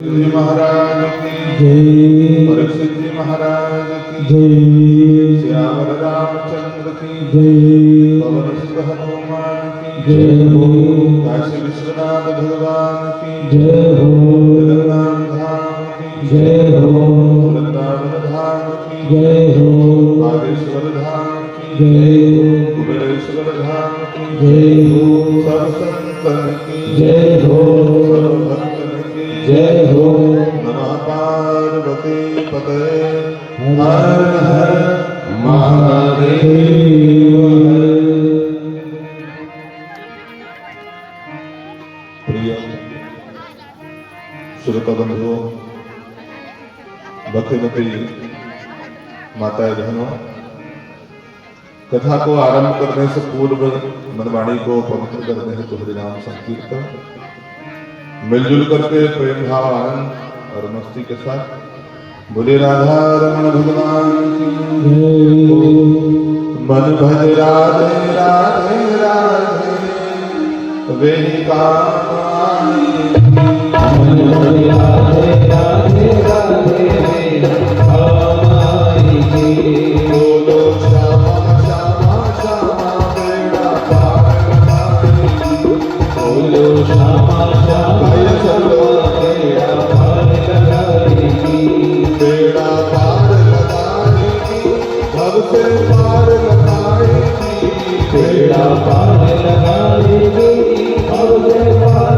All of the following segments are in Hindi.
जी महाराज की जय। परीक्षित जी महाराज की जय। श्यामल रामचंद्र की जय। पवन सुत हनुमान की जय हो। काशी विश्वनाथ भगवान की जय हो। तेलंगाना धाम की जय हो। वृंदावन धाम की जय हो। बागेश्वर धाम की जय हो। कुबेरेश्वर धाम की जय हो। सब संतन की जय हो। सब भक्तन की जय हो। नमः पार्वती पतये हर हर महादेव। प्रिय श्रोता बंधुओं, भक्तिमती माताएं बहनों, कथा को आरंभ करने से पूर्व मनवाणी को पवित्र करने हेतु हरिनाम संकीर्तन मिलजुल करके प्रेम भाव आनंद और मस्ती के साथ बोले राधा रमण भगवान की। मन भज राधे राधे राधे वे काम आए। मन भज राधे राधे राधे वे काम आएंगे। बोलो श्यामा श्यामा श्यामा बेड़ा पार लगाएगी। बोलो श्यामा श्यामा श्यामा बेड़ा पार लगाएगी। बेड़ा पार लगाएगी, भव से पार लगाएगी। बेड़ा पार लगाएगी, भव से पार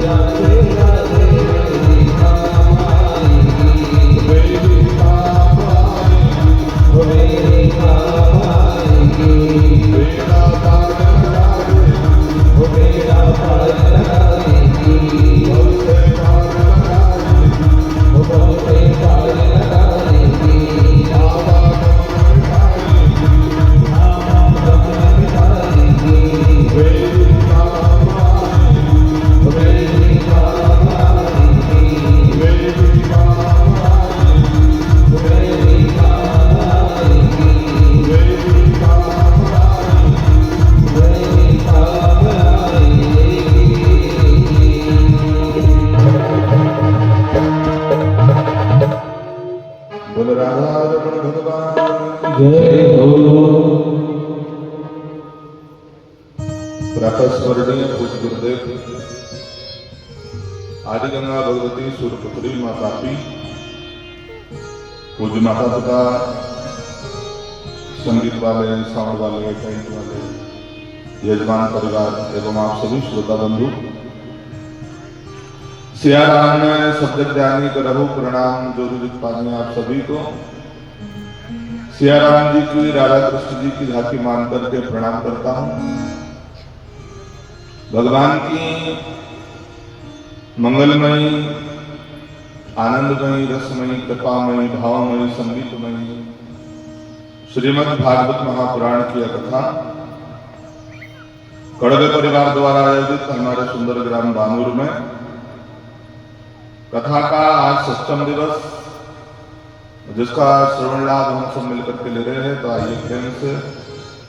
राधे राधे मेरी काम आएगी, मेरी काम आएगी, मेरी काम आएगी, बेड़ा पार लगाएगी, मेरा पार लगाएगी, बहुते पार लगाएगी, बहुते पार लगाएगी, बाबा गम मिटाएगी, मेरी काम आएगी, मेरी काम आएगी, मेरी काम आएगी, मेरी काम आएगी, मेरी काम आएगी। मेरी काम आएगी। बोल राधा रमण भगवान जय हो। प्रातः स्मरणीय पूज्य गुरुदेव आदि गंगा भगवती सूर्यपुत्री माता पी पूज्य माता पिता संगीत वाले साउंड वाले टेंट वाले यजमान परिवार एवं आप सभी श्रोता बंधु सिया राम में शब्द ज्ञानी करहु प्रणाम जो रुदित पानी आप सभी को सिया राम जी की राधा कृष्ण जी की झांकी मान करके प्रणाम करता हूँ। भगवान की मंगलमयी आनंदमयी रसमयी कृपामयी भावमयी संगीतमयी श्रीमद् भागवत महापुराण की यह कथा कड़वे परिवार द्वारा आयोजित हमारे सुंदर ग्राम बानूर में कथा का आज सप्तम दिवस जिसका श्रवण लाभ हम सब मिलकर के ले रहे हैं, तो आइए प्रेम से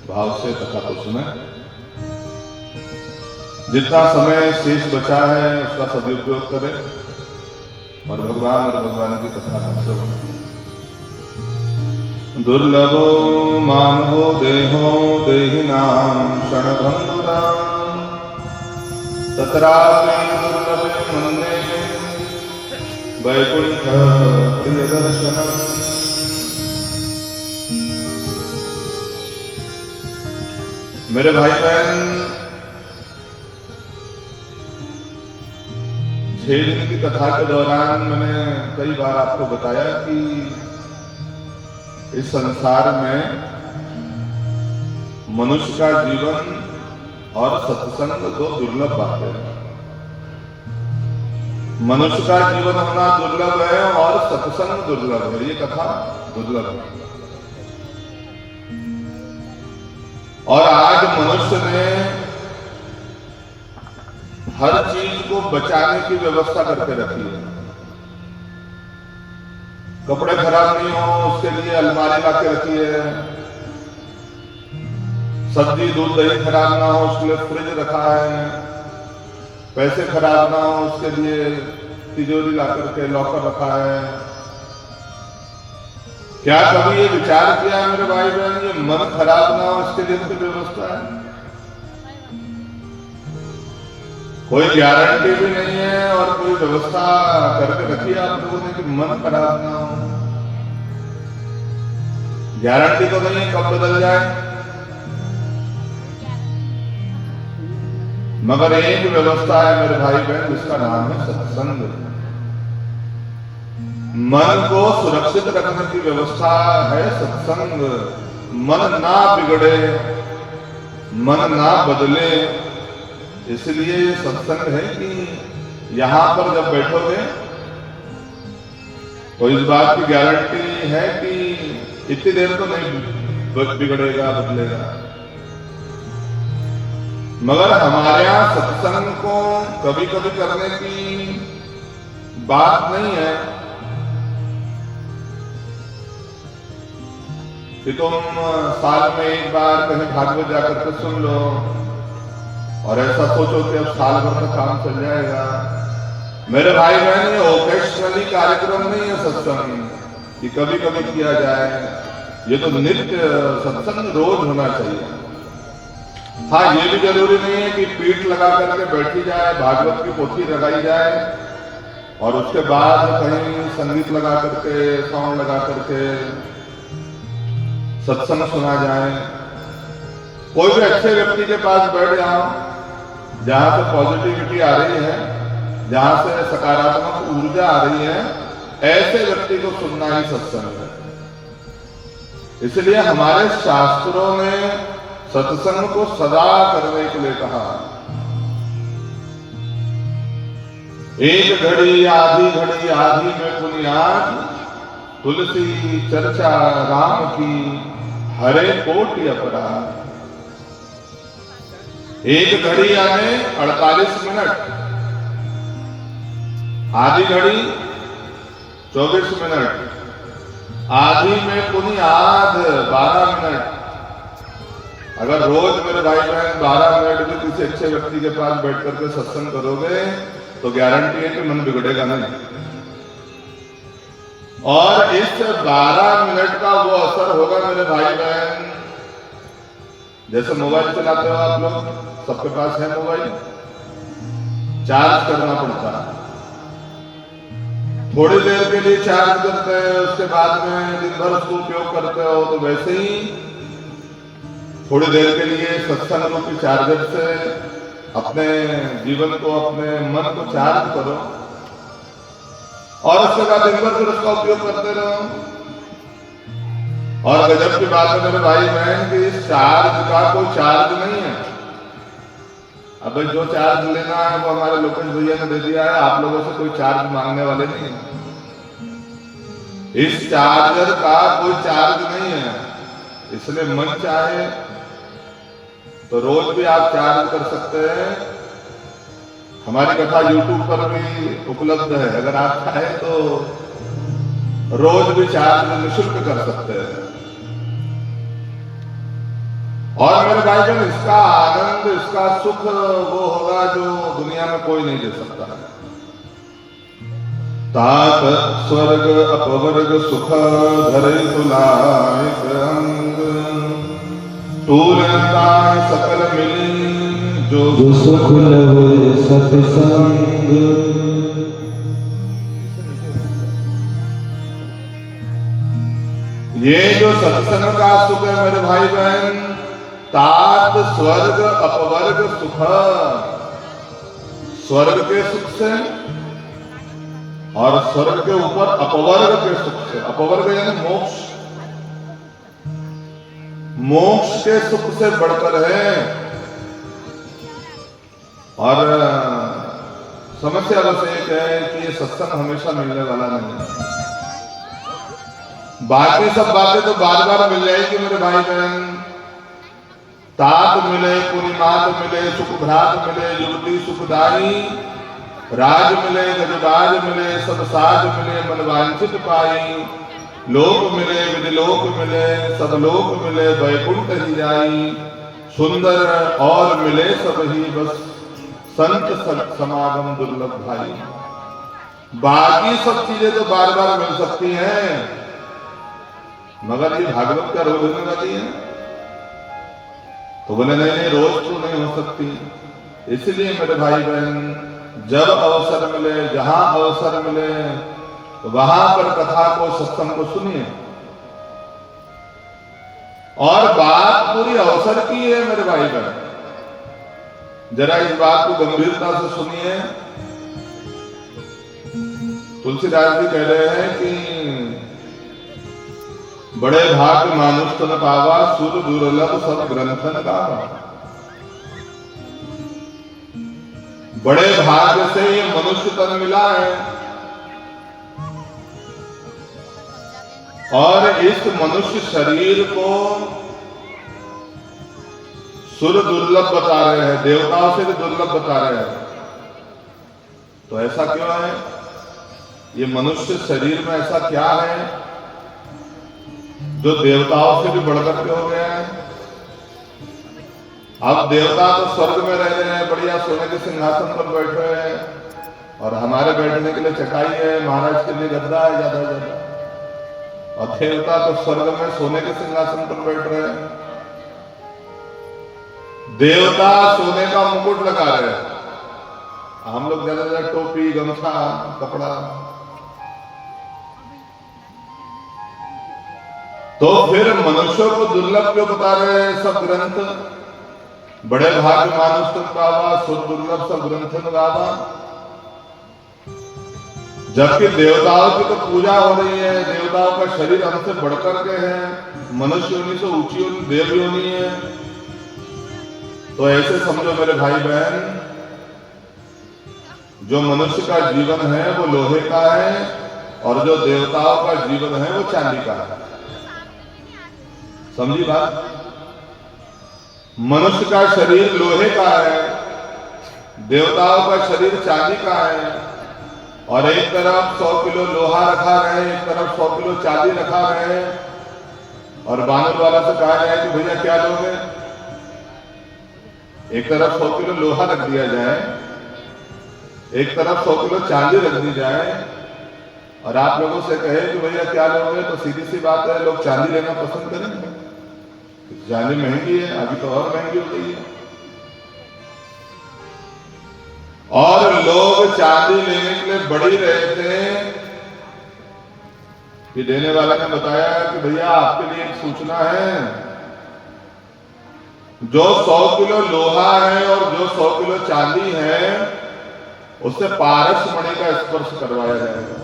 भाव से कथा को सुने। जितना समय शेष बचा है उसका सदुपयोग करें और भगवान और भगवान की कथा का श्रवण। दुर्लभो मानवो देहो देहिनां क्षणभंगुरां तत्रापि दुर्लभे मन्ये वैकुंठ प्रियदर्शनम्। मेरे भाई बहन 6 दिन की कथा के दौरान मैंने कई बार आपको बताया कि इस संसार में मनुष्य का जीवन और सत्संग दो दुर्लभ बातें हैं। मनुष्य का जीवन होना दुर्लभ है और सत्संग दुर्लभ है, ये कथा दुर्लभ है। और आज मनुष्य ने हर चीज को बचाने की व्यवस्था करके रखी है। कपड़े खराब नहीं हो उसके लिए अलमारी ला के रखी है, सब्जी दूध दही खराब ना हो उसके लिए फ्रिज रखा है, पैसे खराब ना हो उसके लिए तिजोरी ला करके लॉकर रखा है। क्या कभी ये विचार किया मेरे भाई बहन ये मन खराब ना हो इसके लिए कोई व्यवस्था है? कोई गारंटी भी नहीं है और कोई व्यवस्था करके रखी है आप लोगों ने कि मन खराब ना हो। गारंटी तो नहीं है कब बदल जाए, मगर एक व्यवस्था है मेरे भाई बहन जिसका नाम है सत्संग। मन को सुरक्षित रखने की व्यवस्था है सत्संग। मन ना बिगड़े, मन ना बदले, इसलिए सत्संग है कि यहां पर जब बैठोगे तो इस बात की गारंटी है कि इतनी देर तो नहीं बिगड़ेगा बदलेगा। मगर हमारे यहां सत्संग को कभी कभी करने की बात नहीं है कि तुम साल में एक बार कहीं भागवत जाकर के सुन लो और ऐसा सोचो कि अब साल भर का काम चल जाएगा। मेरे भाई बहन ये ओकेशनली कार्यक्रम नहीं है सत्संग कि कभी कभी किया जाए, ये तो नित्य सत्संग रोज होना चाहिए। हाँ ये भी जरूरी नहीं है कि पीठ लगा करके बैठी जाए, भागवत की पोथी लगाई जाए और उसके बाद कहीं संगीत लगा करके साउंड लगा करके सत्संग सुना जाए। कोई भी अच्छे व्यक्ति के पास बैठ जाओ, जहां से पॉजिटिविटी आ रही है, जहां से सकारात्मक ऊर्जा आ रही है, ऐसे व्यक्ति को सुनना ही सत्संग है। इसलिए हमारे शास्त्रों ने सत्संग को सदा करने के लिए कहा। एक घड़ी आधी में पुनियाद, तुलसी चर्चा राम की हरे कोटि अपराध। एक घड़ी यानी 48 मिनट, आधी घड़ी 24 मिनट, आधी में पुनियाद 12 मिनट। अगर रोज मेरे भाई बहन 12 मिनट भी किसी अच्छे व्यक्ति के पास बैठ करके सत्संग करोगे तो गारंटी है कि मन बिगड़ेगा नहीं। और इस 12 मिनट का वो असर होगा मेरे भाई बहन, जैसे मोबाइल चलाते हो आप लोग, सबके पास है मोबाइल, चार्ज करना पड़ता है। थोड़ी देर के लिए चार्ज करते हैं, उसके बाद में दिन भर उसको उपयोग करते हो, तो वैसे ही थोड़ी देर के लिए सत्संग रूपी चार्जर से अपने जीवन को, अपने मन को चार्ज करो और उसके बाद दिन भर फिर उसका उपयोग करते रहो। और गजब की बात है मेरे भाई बहन कि इस चार्ज का कोई चार्ज नहीं है। अब जो चार्ज लेना है वो हमारे लोकेश भैया ने दे दिया है, आप लोगों से कोई चार्ज मांगने वाले नहीं है। इस चार्जर का कोई चार्ज नहीं है, इसलिए मन चाहे तो रोज भी आप चार्ज कर सकते हैं। हमारी कथा YouTube पर भी उपलब्ध है, अगर आप चाहें तो रोज भी चार्ज निःशुल्क कर सकते हैं। और मेरे भाई बहन, इसका आनंद, इसका सुख वो होगा जो दुनिया में कोई नहीं दे सकता है। तात स्वर्ग अपवर्ग सुख धरे तुलायक अंग, तूलता सकल मिली जो सुख लवे सत्संग। ये जो सत्संग का सुख है मेरे भाई बहन, तात स्वर्ग अपवर्ग सुख, स्वर्ग के सुख से और स्वर्ग के ऊपर अपवर्ग के सुख से। अपवर्ग यानी मोक्ष, मोक्ष के सुख से बढ़कर है। और समस्या बस एक है कि ये सत्संग हमेशा मिलने वाला नहीं है। बाकी सब बातें तो बार बार मिल जाएगी मेरे भाई बहन। तात मिले, पूर्णिमात मिले, सुख भ्रात मिले, युवती सुखदाई, राज मिले, गजबाज मिले, सब साज मिले, मन वांछित पाई, लोक मिले, विधिलोक मिले, सब लोक मिले, वैकुंठ ही जाई, सुंदर और मिले सब ही, बस संत समागम दुर्लभ भाई। बाकी सब चीजें तो बार बार मिल सकती हैं, मगर ये भागवत क्या रोज होने वाली है? तो बोले नहीं, रोज तो नहीं हो सकती। इसलिए मेरे भाई बहन, जब अवसर मिले, जहां अवसर मिले, तो वहां पर कथा को, सत्संग को सुनिए। और बात पूरी अवसर की है मेरे भाई बहन, जरा इस बात को गंभीरता से सुनिए। तुलसीदास जी कह रहे हैं कि बड़े भाग्य मानुष तन पावा, सुर दुर्लभ सब ग्रंथन गावा। बड़े भाग्य से ये मनुष्य तन मिला है और इस मनुष्य शरीर को सुर दुर्लभ बता रहे हैं, देवताओं से भी दुर्लभ बता रहे हैं। तो ऐसा क्यों है? ये मनुष्य शरीर में ऐसा क्या है जो देवताओं से भी बढ़कर के हो गया है? अब देवता तो स्वर्ग में रह रहे हैं, बढ़िया सोने के सिंहासन पर बैठ रहे हैं, और हमारे बैठने के लिए चटाई है, महाराज के लिए गद्दा है ज्यादा ज्यादा। और देवता तो स्वर्ग में सोने के सिंहासन पर बैठ रहे हैं। देवता सोने का मुकुट लगा रहे हैं, हम लोग ज्यादा ज्यादा टोपी, गमछा, कपड़ा। तो फिर मनुष्यों को दुर्लभ क्यों बता रहे हैं सब ग्रंथ? बड़े भाग्य मानुष तुम पावा, सुर दुर्लभ सब ग्रंथन गावा। जबकि देवताओं की तो पूजा हो रही है, देवताओं का शरीर हमसे बढ़कर के है, मनुष्य योनि से ऊंची योनि देव योनि है। तो ऐसे समझो मेरे भाई बहन, जो मनुष्य का जीवन है वो लोहे का है और जो देवताओं का जीवन है वो चांदी का है। समझी बात? मनुष्य का शरीर लोहे का है, देवताओं का शरीर चांदी का है। और एक तरफ 100 किलो लोहा रखा रहे, एक तरफ 100 किलो चांदी रखा रहे, और बानर वाला से कहा जाए कि भैया क्या लोगे? एक तरफ 100 किलो लोहा रख दिया जाए, एक तरफ 100 किलो चांदी रख दी जाए, और आप लोगों से कहे कि भैया क्या लोगे, तो सीधी सी बात है, लोग चांदी लेना पसंद करेंगे। चांदी महंगी है, अभी तो और महंगी हो गई है। और लोग चांदी लेने के लिए बढ़ी रहे थे कि देने वाला ने बताया कि भैया आपके लिए एक सूचना है, जो 100 किलो लोहा है और जो 100 किलो चांदी है उससे पारस मणि का स्पर्श करवाया जाएगा।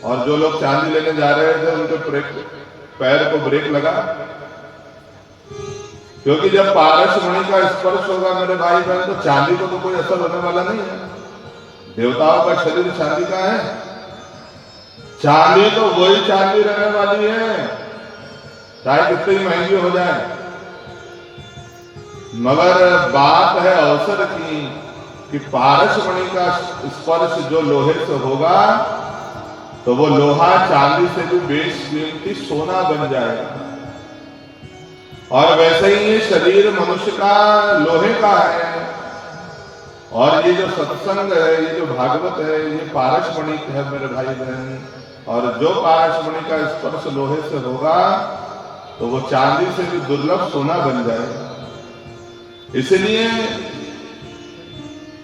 और जो लोग चांदी लेने जा रहे थे उनके पैर को ब्रेक लगा, क्योंकि जब पारस मणि का स्पर्श होगा मेरे भाई बहन, तो चांदी को तो कोई असर होने वाला नहीं है। देवताओं का शरीर चांदी का है, चांदी तो वही चांदी रहने वाली है, चाहे कितनी महंगी हो जाए। मगर बात है अवसर की कि पारस मणि का स्पर्श जो लोहे से होगा तो वो लोहा चांदी से भी बेशकीमती सोना बन जाएगा। और वैसे ही ये शरीर मनुष्य का लोहे का है, और ये जो सत्संग है, ये जो भागवत है, ये पारस मणि है मेरे भाई बहन। और जो पारस मणि का स्पर्श लोहे से होगा तो वो चांदी से भी दुर्लभ सोना बन जाएगा। इसलिए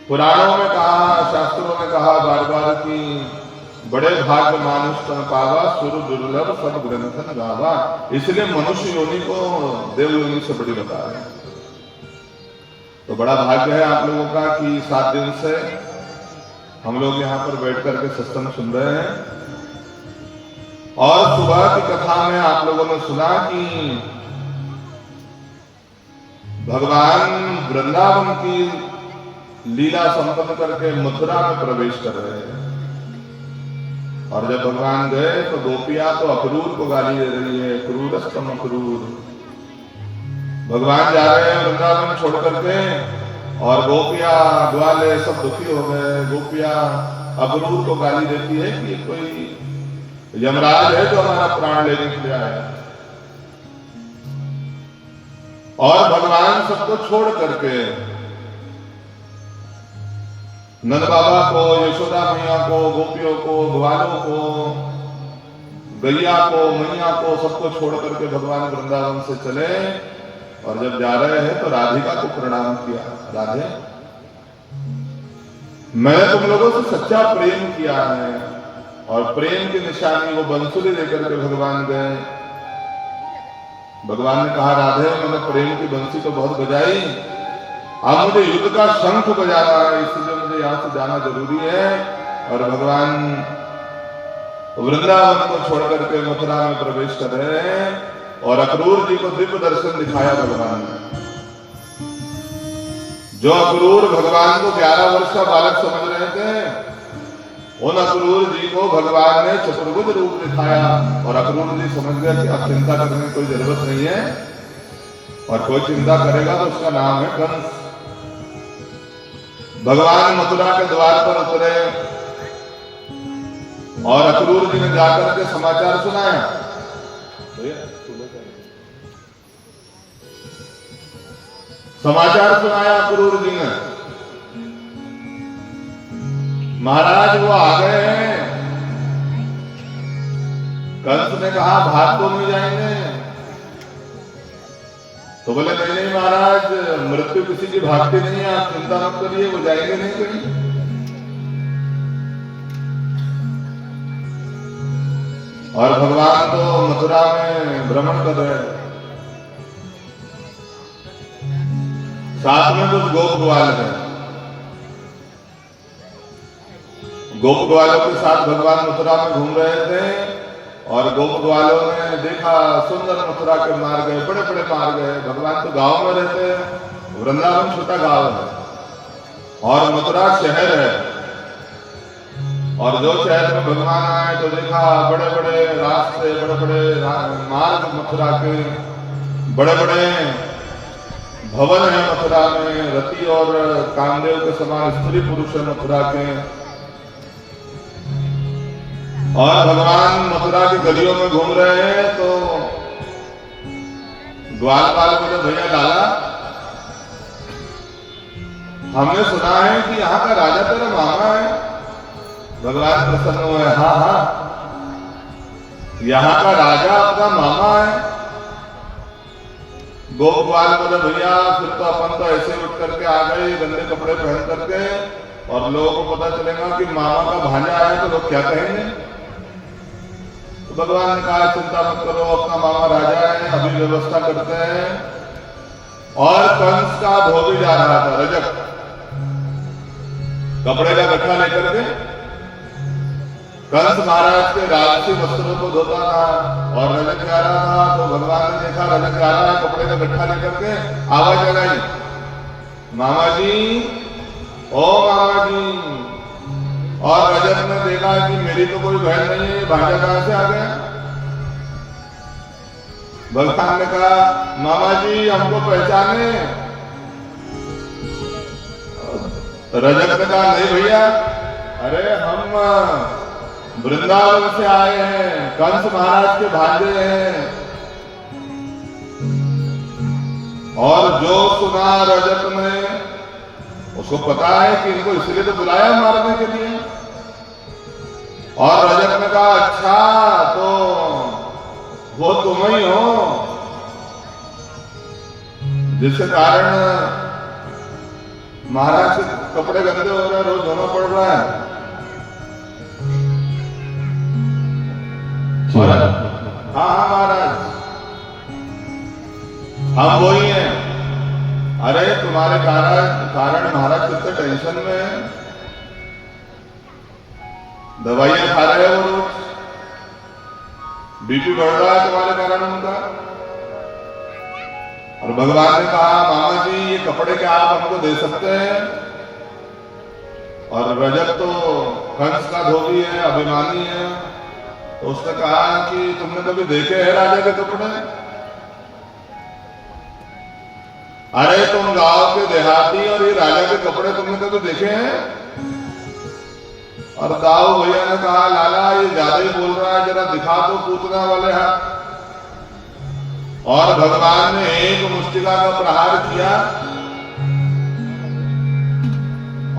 पुराणों में कहा, शास्त्रों में कहा बार बार कि बड़े भाग्य मानुष तन पावा, सुर दुर्लभ सब ग्रंथन गावा। इसलिए मनुष्य योनि को देव योनि से बड़ी बता रहे हैं। तो बड़ा भाग्य है आप लोगों का कि 7 दिन से हम लोग यहाँ पर बैठ करके सत्संग सुन रहे हैं। और सुबह की कथा में आप लोगों ने सुना कि भगवान वृंदावन की लीला संपन्न करके मथुरा में प्रवेश कर रहे हैं। और जब भगवान गए तो गोपियां तो अक्रूर को गाली दे रही है, क्रूरस्तम अक्रूर। भगवान जा रहे हैं वृंदावन छोड़ करके, और गोपियां ग्वाले सब दुखी हो गए। गोपियां अक्रूर को गाली देती है कि कोई यमराज है जो हमारा प्राण लेने के लिए आया। और भगवान सबको छोड़ करके नंद बाबा को, यशोदा मैया को, गोपियों को, ग्वालों को, गैया को, मैया को, सबको छोड़ करके भगवान वृंदावन से चले। और जब जा रहे हैं तो राधिका को प्रणाम किया, राधे मैंने तुम लोगों से सच्चा प्रेम किया है। और प्रेम की निशानी वो बंसुरी लेकर के भगवान गए। भगवान ने कहा राधे मैंने प्रेम की बंसी तो बहुत बजाई, अब मुझे युद्ध का शंख बजाना है, इसलिए मुझे यहाँ से जाना जरूरी है। और भगवान वृंदावन को छोड़ करके मथुरा में प्रवेश कर रहे हैं। और अक्रूर जी को दिव्य दर्शन दिखाया भगवान ने। जो अक्रूर भगवान को 11 वर्ष का बालक समझ रहे थे, उन अक्रूर जी को भगवान ने चतुर्भुज रूप दिखाया। और अक्रूर जी समझ गए कि अब चिंता करने की कोई जरूरत नहीं है, और कोई चिंता करेगा तो उसका नाम है कंस। भगवान मथुरा के द्वार पर उतरे और अक्रूर जी ने जाकर के समाचार सुनाया। समाचार सुनाया अक्रूर जी ने, महाराज वो आ गए हैं। कंस ने कहा भाग तो नहीं जाएंगे? तो बोले नहीं नहीं महाराज, मृत्यु किसी की भागती नहीं है, आप चिंता मत करिए, वो जाएंगे नहीं कहीं। और भगवान तो मथुरा में भ्रमण कर रहे हैं। साथ में कुछ गोप ग्वाल है। गोप ग्वालों के साथ भगवान मथुरा में घूम रहे थे और गोप ग्वालों ने देखा सुंदर मथुरा के मार्ग है, बड़े बड़े मार्ग है। भगवान तो गांव में रहते हैं, वृंदावन छोटा गांव है और मथुरा शहर है। और जो शहर में भगवान आए तो देखा बड़े बड़े रास्ते, बड़े बड़े मार्ग मथुरा के, बड़े बड़े भवन है मथुरा में, रति और कामदेव के समान स्त्री पुरुष है मथुरा के। और भगवान मथुरा की गलियों में घूम रहे हैं तो ग्वालपाल बोले, भैया लाला, हमने सुना है कि यहाँ का राजा तेरा मामा है। भगवान प्रसन्न हुए, हाँ हाँ, यहाँ का राजा आपका मामा है। गोप ग्वाल बोले, भैया फिर तो अपन तो ऐसे उठ करके आ गए गंदे कपड़े पहन करके, और लोगों को पता चलेगा कि मामा का भांजा आया तो लोग क्या कहेंगे। तो भगवान ने कहा, चिंता मत करो, अपना मामा राजा है, अभी व्यवस्था करते हैं। और कंस का धोबी जा रहा था, रजक कपड़े का गट्ठा लेकर के। कंस महाराज के राजसी वस्त्रों को धोता था और रजक जा रहा था। तो भगवान ने देखा रजक जा रहा है कपड़े का गट्ठा लेकर के, आवाज लगाई, मामा जी, ओ मामा जी। और रजक ने देखा कि मेरी तो कोई बहन नहीं है, भांजा कहां से आ गया। भगवान ने कहा, मामा जी हमको पहचाने। रजक ने कहा, नहीं भैया, अरे हम वृंदावन से आए हैं, कंस महाराज के भांजे हैं। और जो सुना रजक ने, उसको पता है कि इनको इसलिए तो बुलाया मारने के लिए। और रजक ने कहा, अच्छा तो वो तुम ही हो जिसके कारण महाराज के कपड़े गंदे हो रहे हैं, रोज धोना पड़ रहा है। हाँ हाँ महाराज, हम वही हैं। अरे तुम्हारे कारण महाराज कितने टेंशन में है, दवाइयां खा रहे हो रोज, बीपी बढ़ रहा है तुम्हारे कारण उनका। और भगवान ने कहा, मामा जी ये कपड़े क्या आप हमको दे सकते हैं। और रजक तो कंस का धोबी है, अभिमानी है। तो उसने कहा कि तुमने कभी देखे हैं राजा के कपड़े। अरे तुम गांव के देहाती और ये राजा के कपड़े तुमने कभी देखे हैं। और दाऊ भैया ने कहा, लाला ये ज्यादा ही बोल रहा है, जरा दिखा दो पूतना वाले हाथ। और भगवान ने एक मुष्टिका का प्रहार किया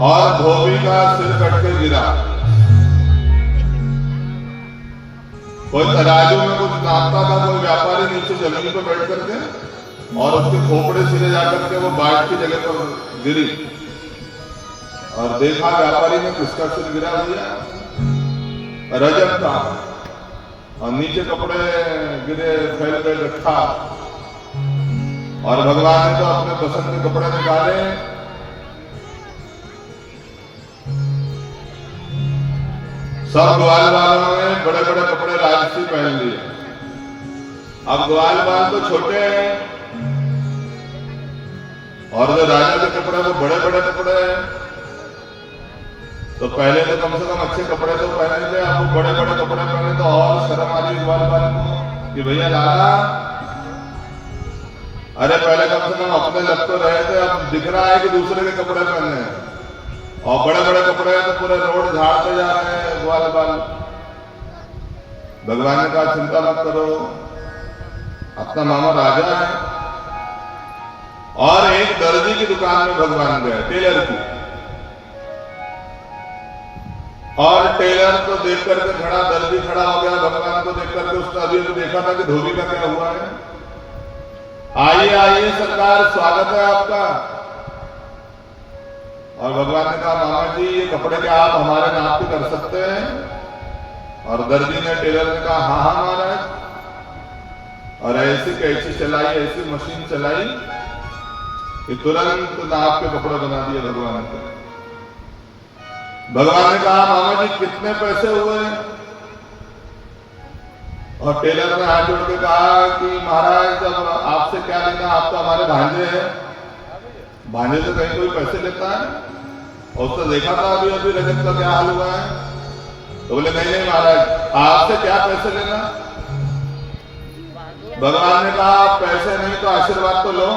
और धोबी का सिर कट के गिरा। कोई तराजू में कुछ नापता था, कोई व्यापारी नीचे जमीन पर बैठ करके, और उसके खोपड़े सिरे जाकर के वो बाट की जगह पर गिरी। और देखा व्यापारी ने किसका सिर गिरा भैया, रजक था। और नीचे कपड़े गिरे, फैल गए गट्ठा। और भगवान ने तो अपने पसंद के कपड़े निकाले। सब ग्वाल वालों ने बड़े बड़े कपड़े राजसी पहन लिए। अब ग्वाल वाल तो छोटे हैं और जो राजा के कपड़े वो बड़े बड़े कपड़े हैं। तो पहले तो कम से कम अच्छे कपड़े तो पहने थे, अब वो बड़े बड़े कपड़े पहने तो और शर्म आ रही ग्वाल वाल को कि भैया लाला, अरे पहले कम से कम अपने लग तो रहे थे, अब दिख रहा है कि दूसरे के कपड़े पहने हैं। और बड़े बड़े कपड़े तो पूरे रोड झाड़ते जा रहे हैं ग्वाल बाल। भगवान ने कहा, चिंता मत करो, अपना मामा राजा है। और एक दर्जी की दुकान में भगवान गए, टेलर की। और टेलर को देख करके खड़ा, दर्जी खड़ा हो गया भगवान को देख करके। उसने अभी तो देखा था कि धोबी का क्या हुआ है। आइए आइए सरकार, स्वागत है आपका। और भगवान ने कहा, मामा जी ये कपड़े क्या आप हमारे नाप के कर सकते हैं। और दर्जी ने, टेलर ने कहा, हाँ हाँ महाराज। और ऐसी कैसी चलाई, ऐसी मशीन चलाई कि तुरंत नाप के कपड़े बना दिए भगवान को। भगवान ने कहा मामा जी कितने पैसे हुए? और टेलर ने हाथ जोड़ के कहा कि महाराज जब आपसे क्या लेना, आप तो हमारे भांजे हैं, भांजे से कहीं कोई पैसे लेता है? और उसने देखा था अभी अभी रजत का क्या हाल हुआ है। तो बोले नहीं नहीं महाराज आपसे क्या पैसे लेना। भगवान ने कहा पैसे नहीं तो आशीर्वाद तो लो।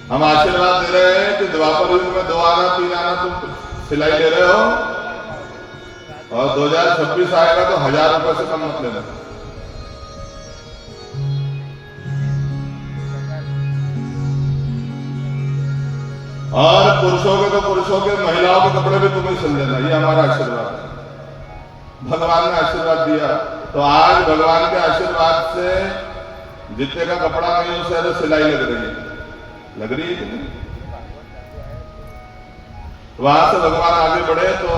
हम आशीर्वाद दे रहे हैं कि द्वापर युग में 2 आना 3 आना तुम सिलाई ले रहे हो, और 2026 आएगा तो 1000 रुपए से कम मत लेना। और पुरुषों के तो पुरुषों के, महिलाओं के कपड़े भी तुम्हें सिल देना, ये हमारा आशीर्वाद है। भगवान ने आशीर्वाद दिया। तो आज भगवान के आशीर्वाद से जितने का कपड़ा नहीं उसे तो सिलाई लग रही है कि नहीं? वहां से भगवान आगे बढ़े तो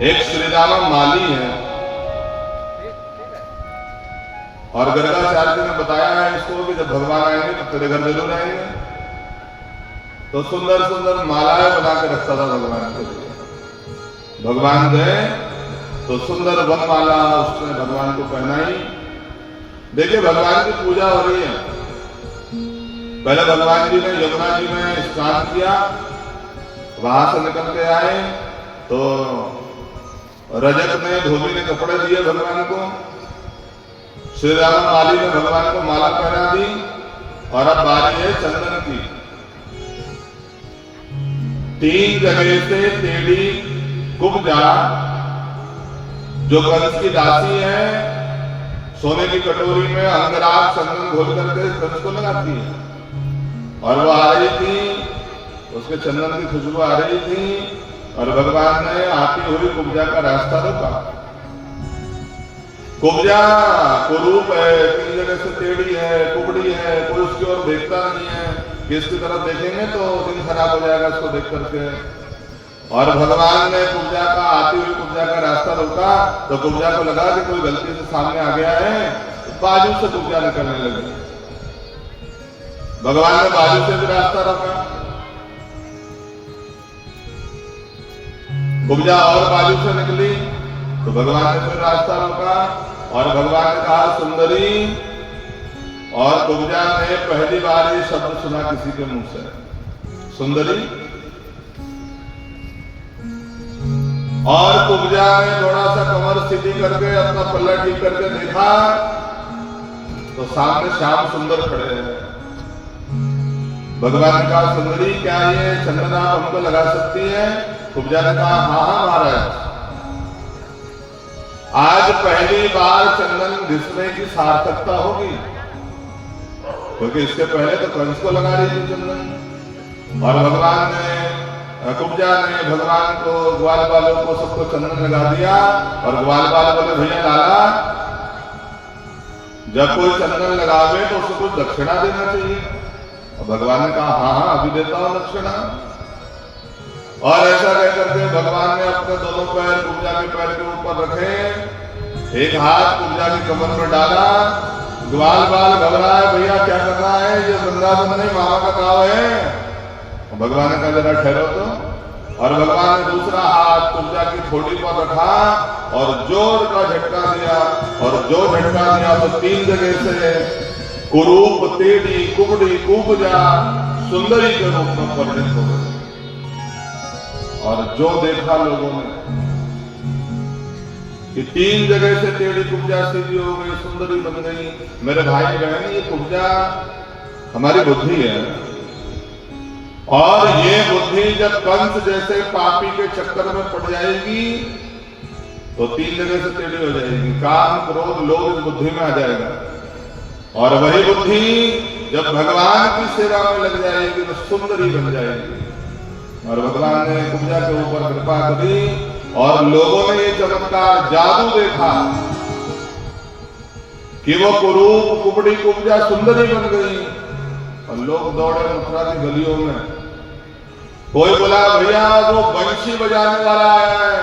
एक श्रीरामा माली है, और गर्गाचार्य जी ने बताया है इसको कि जब भगवान आएंगे तो तेरे घर जरूर आएंगे। तो सुंदर सुंदर मालाएं बना के रखता था भगवान के लिए। भगवान गए तो सुंदर वनमाला उसने भगवान को पहनाई। देखिए भगवान की पूजा हो रही है। पहले भगवान जी ने यमुना जी में स्नान किया, वहां से निकल के आए तो रजत ने, धोबी ने कपड़े दिए भगवान को। श्री राम माली ने भगवान को माला पहना दी, और अब बारी है चंदन की। 3 जगह से टेढ़ी कुब्जा जो कंस की दासी है, सोने की कटोरी में अंगराग चंदन घोल करके कंस को लगाती है, और वो आ रही थी, उसके चंदन की खुशबू आ रही थी, और भगवान ने आती हुई कुब्जा का रास्ता रोका। कुब्जा कुरूप है, 3 जगह से टेढ़ी है, कुबड़ी है, कोई उसकी ओर देखता नहीं है कि इसकी तरफ देखेंगे तो दिन खराब हो जाएगा इसको देख करके। और भगवान ने कुब्जा का, आती हुई कुब्जा का रास्ता रोका, तो कुब्जा को लगा कि कोई गलती से सामने आ गया है, तो बाजू से कुब्जा निकलने लगी। भगवान ने बाजू से भी रास्ता रोका, कुब्जा और बाजू से निकली, तो भगवान ने फिर रास्ता रोका, और भगवान ने कहा सुंदरी। और कुब्जा ने पहली बार ये शब्द सुना किसी के मुंह से, सुंदरी। और कुब्जा ने थोड़ा सा कमर सीधी करके अपना पल्ला ठीक करके देखा तो सामने श्याम सुंदर खड़े हैं। भगवान ने कहा सुंदरी क्या ये चंदन आप हमको लगा सकती है? कुब्जा ने कहा हाँ हाँ महाराज, आज पहली बार चंदन घिसने की सार्थकता होगी, क्योंकि इसके पहले तो कंस को लगा रही थी चंदन। और भगवान ने, कुब्जा ने भगवान को, ग्वाल बालों को सबको चंदन लगा दिया, और ग्वाल बाल बोले भैया लाला, जब कोई चंदन लगावे तो उसको कुछ दक्षिणा देना चाहिए। और भगवान ने कहा हाँ हाँ अभी देता हूं दक्षिणा। और ऐसा कह करके भगवान ने अपने दोनों पैर कुब्जा के पैर के ऊपर रखे, एक हाथ कुब्जा की कमर में डाला। ग्वाल बाल घबराए, भैया क्या कर रहा है, ये वृंदावन नहीं मामा का गाँव है। भगवान ने कहा जरा ठहरो तो। और भगवान ने दूसरा हाथ कुब्जा की थोड़ी पर रखा और जोर का झटका दिया, और जो झटका दिया तो 3 जगह से कुरूप, टेढ़ी, कुबड़ी, कुब्जा सुंदरी के रूप में परिणत हो गई। और जो देखा लोगों ने कि 3 जगह से टेढ़ी कुब्जा सीधी हो गई, सुंदरी बन गई। मेरे भाई बहन, ये कुब्जा हमारी बुद्धि है, और ये बुद्धि जब कंस जैसे पापी के चक्कर में पड़ जाएगी तो 3 जगह से टेढ़ी हो जाएगी। काम, क्रोध, लोभ इस बुद्धि में आ जाएगा, और वही बुद्धि जब भगवान की सेवा में लग जाएगी तो सुंदरी बन जाएगी। और भगवान ने कुब्जा के ऊपर कृपा करी, और लोगों ने ये चमत्कार जादू देखा कि वो कुरूप, कुबड़ी, कुब्जा सुंदरी बन गई। और लोग दौड़े मथुरा की गलियों में। कोई बोला भैया वो बंशी बजाने वाला आया है,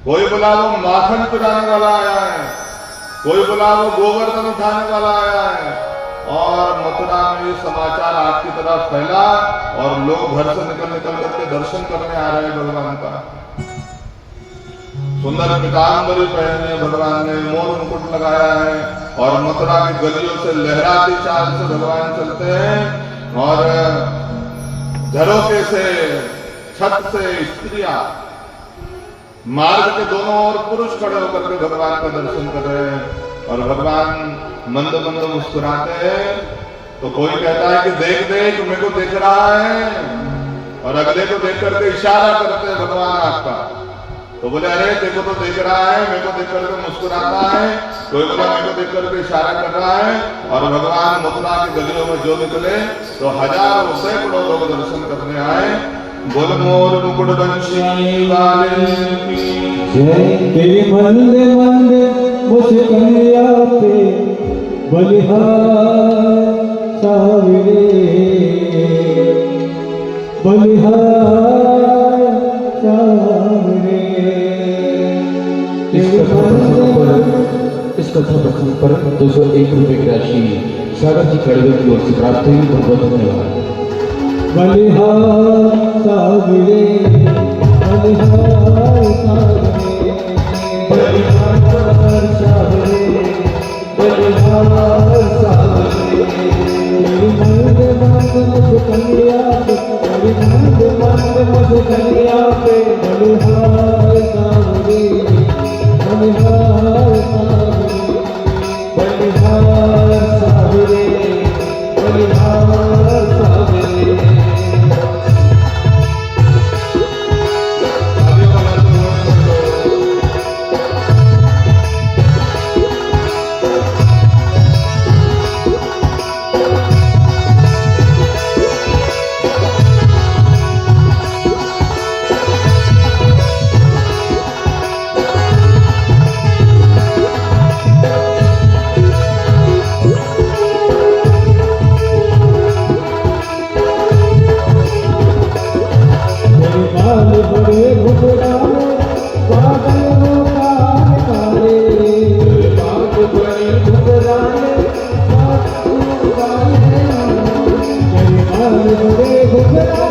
कोई बोला वो माखन पिलाने वाला आया है, कोई बोला वो गोवर्धन उठाने वाला आया है। और मथुरा में ये समाचार आग की तरह फैला और लोग घर से निकल निकल करके दर्शन करने आ रहे हैं भगवान का। सुंदर पीतांबरी पहनी है भगवान ने, मोर मुकुट लगाया है और मथुरा की गलियों से लहराती चाल से भगवान चलते हैं। और झरोखे से, छत से स्त्रियां, मार्ग के दोनों ओर पुरुष खड़े होकर के भगवान का दर्शन कर रहे हैं। और भगवान मंद मंद मुस्कुराते हैं। तो कोई कहता है कि देख देख मेरे को देख रहा है, और अगले को देख करके इशारा करते हैं भगवान आपका। तो बोले अरे देखो तो देख रहा है, मेरे को देख करके मुस्कुराता है। कोई बोला मेरे को देख करके इशारा कर रहा है। और भगवान मथुरा की गलियों में जो निकले तो हजारों सैकड़ों लोग दर्शन करने आए। बोल मोर मुकुट बंशी वाले की जय। तेरे मंदे मंदे मुस्कुरा पे बलिहार सावरे, बलिहार सावरे। इस कथा प्रसंग पर 201 रुपए की राशि सागर जी कड़वे की ओर से प्राप्त हुई। बहुत बहुत धन्यवाद। बलिहार सावरे, बलिहार सावरे, बलिहार सावरे, बलिहार सावरे। तेरी मंद मंद मुस्कुरा पे, तेरी मंद मंद मुस्कुरा पे बलिहार सावरे, बलिहार सावरे, बलिहार सावरे, बलिहार सावरे। घुघराले